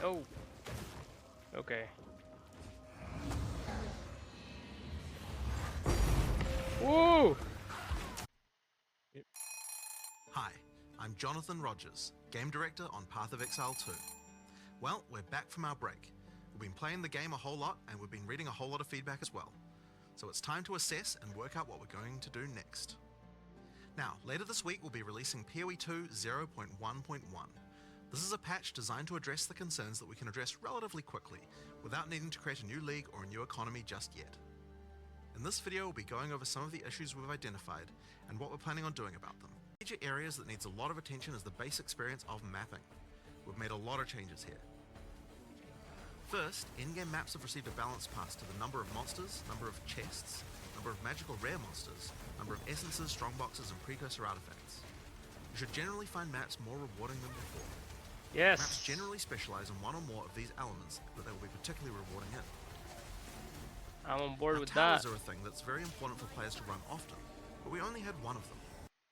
Oh. Okay. Woo! Hi, I'm Jonathan Rogers, Game Director on Path of Exile 2. Well, we're back from our break. We've been playing the game a whole lot and we've been reading a whole lot of feedback as well. So it's time to assess and work out what we're going to do next. Now, later this week we'll be releasing PoE 2 0.1.1. This is a patch designed to address the concerns that we can address relatively quickly, without needing to create a new league or a new economy just yet. In this video we'll be going over some of the issues we've identified and what we're planning on doing about them. Major areas that needs a lot of attention is the base experience of mapping. We've made a lot of changes here. First, in-game maps have received a balance pass to the number of monsters, number of chests, number of magical rare monsters, number of essences, strongboxes and precursor artifacts. You should generally find maps more rewarding than before. Yes. Maps generally specialize in one or more of these elements that they will be particularly rewarding in. I'm on board Now, with towers that. are a thing that's very important for players to run often, but we only had one of them.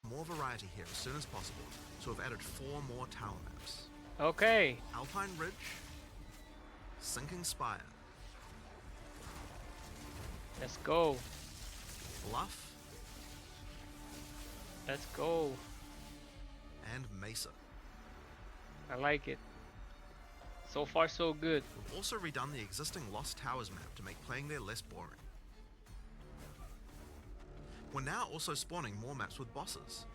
More variety here as soon as possible, so we've added 4 more tower maps. Okay. Alpine Ridge, Sinking Spire, Let's go. Bluff, Let's go. and Mesa. I like it. So far, so good. We've also redone the existing Lost Towers map to make playing there less boring. We're now also spawning more maps with bosses.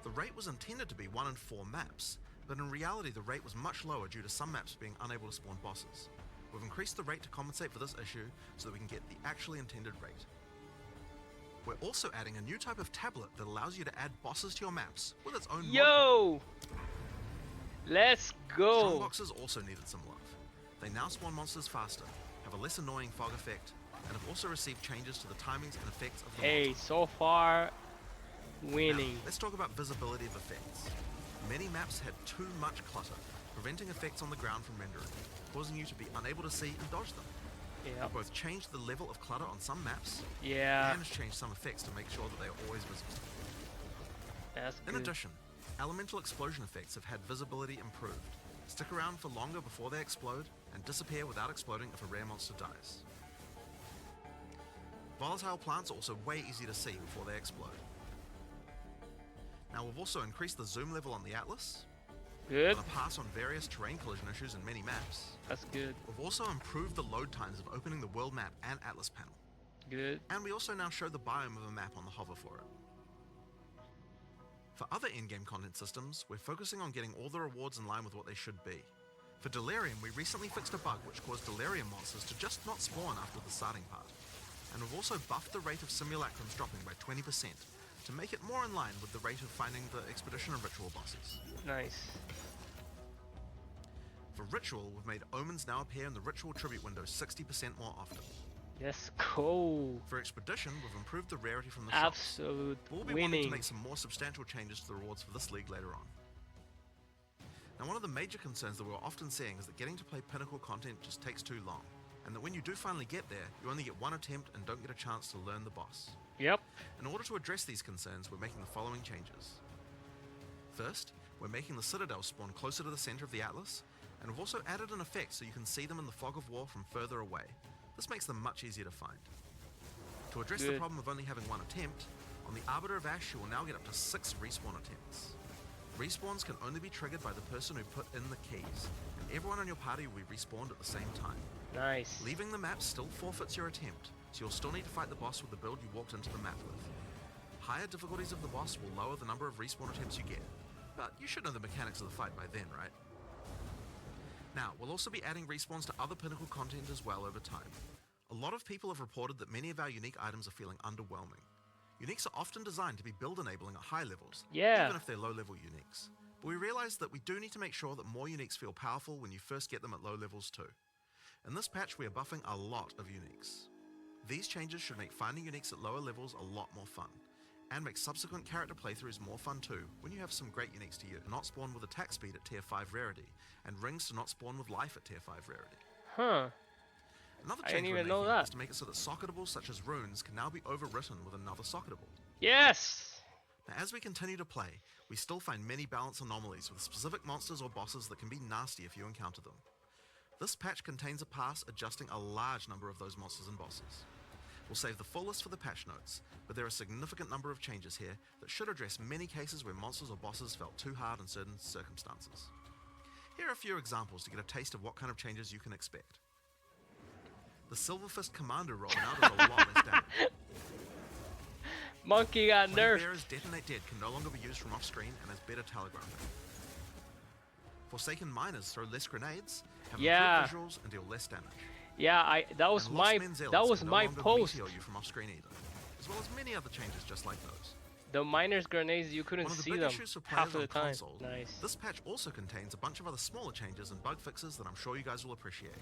The rate was intended to be 1 in 4 maps, but in reality the rate was much lower due to some maps being unable to spawn bosses. We've increased the rate to compensate for this issue so that we can get the actually intended rate. We're also adding a new type of tablet that allows you to add bosses to your maps with its own mod. Yo! Let's go. Strongboxes also needed some love. They now spawn monsters faster, have a less annoying fog effect, and have also received changes to the timings and effects of the Hey, monster. so far, winning. Now, let's talk about visibility of effects. Many maps had too much clutter, preventing effects on the ground from rendering, causing you to be unable to see and dodge them. Yeah. We've both changed the level of clutter on some maps Yeah. and changed some effects to make sure that they are always visible. That's In good. addition, elemental explosion effects have had visibility improved. Stick around for longer before they explode, and disappear without exploding if a rare monster dies. Volatile plants are also way easy to see before they explode. Now we've also increased the zoom level on the Atlas, Good. with a pass on various terrain collision issues in many maps. That's good. We've also improved the load times of opening the world map and Atlas panel. Good. And we also now show the biome of a map on the hover for it. For other in-game content systems, we're focusing on getting all the rewards in line with what they should be. For Delirium, we recently fixed a bug which caused Delirium monsters to just not spawn after the starting part. And we've also buffed the rate of simulacrums dropping by 20% to make it more in line with the rate of finding the Expedition and Ritual bosses. Nice. For Ritual, we've made Omens now appear in the Ritual Tribute window 60% more often. Let's go. For Expedition, we've improved the rarity from the shops. Absolute We'll be wanting to winning. make some more substantial changes to the rewards for this league later on. Now, one of the major concerns that we're often seeing is that getting to play Pinnacle content just takes too long, and that when you do finally get there, you only get one attempt and don't get a chance to learn the boss. Yep. In order to address these concerns, we're making the following changes. First, we're making the Citadel spawn closer to the center of the Atlas, and we've also added an effect so you can see them in the fog of war from further away. This makes them much easier to find. To address the Good. problem of only having one attempt, on the Arbiter of Ash you will now get up to 6 respawn attempts. Respawns can only be triggered by the person who put in the keys, and everyone in your party will be respawned at the same time. Nice. Leaving the map still forfeits your attempt, so you'll still need to fight the boss with the build you walked into the map with. Higher difficulties of the boss will lower the number of respawn attempts you get, but you should know the mechanics of the fight by then, right? Now, we'll also be adding respawns to other Pinnacle content as well over time. A lot of people have reported that many of our unique items are feeling underwhelming. Uniques are often designed to be build enabling at high levels, Yeah. even if they're low level uniques. But we realize that we do need to make sure that more uniques feel powerful when you first get them at low levels too. In this patch we are buffing a lot of uniques. These changes should make finding uniques at lower levels a lot more fun, and make subsequent character playthroughs more fun too when you have some great uniques to use. Not spawn with attack speed at tier 5 rarity, and rings to not spawn with life at tier 5 rarity. Huh. Another I change didn't we're even know making that. is to make it so that socketables such as runes can now be overwritten with another socketable. Yes. Now, as we continue to play, we still find many balance anomalies with specific monsters or bosses that can be nasty if you encounter them. This patch contains a pass adjusting a large number of those monsters and bosses. We'll save the full list for the patch notes, but there are a significant number of changes here that should address many cases where monsters or bosses felt too hard in certain circumstances. Here are a few examples to get a taste of what kind of changes you can expect. The Silver Fist Commander roll now does a lot less damage. Monkey got Flame nerfed. Bearer's Detonate Dead can no longer be used from off-screen and has better telegraphing. Forsaken Miners throw less grenades, have Yeah. improved visuals, and deal less damage. Yeah, that was And Lost my Men's Zealots that was can no my longer post. meteor you from off-screen either, as well as many other changes just like those. The miners grenades, you couldn't One of the see big them issues for half players of the on time. console, Nice. this patch also contains a bunch of other smaller changes and bug fixes that I'm sure you guys will appreciate,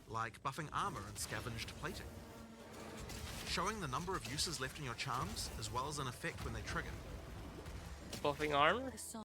like buffing armor and scavenged plating, showing the number of uses left in your charms, as well as an effect when they trigger. Buffing armor? The song.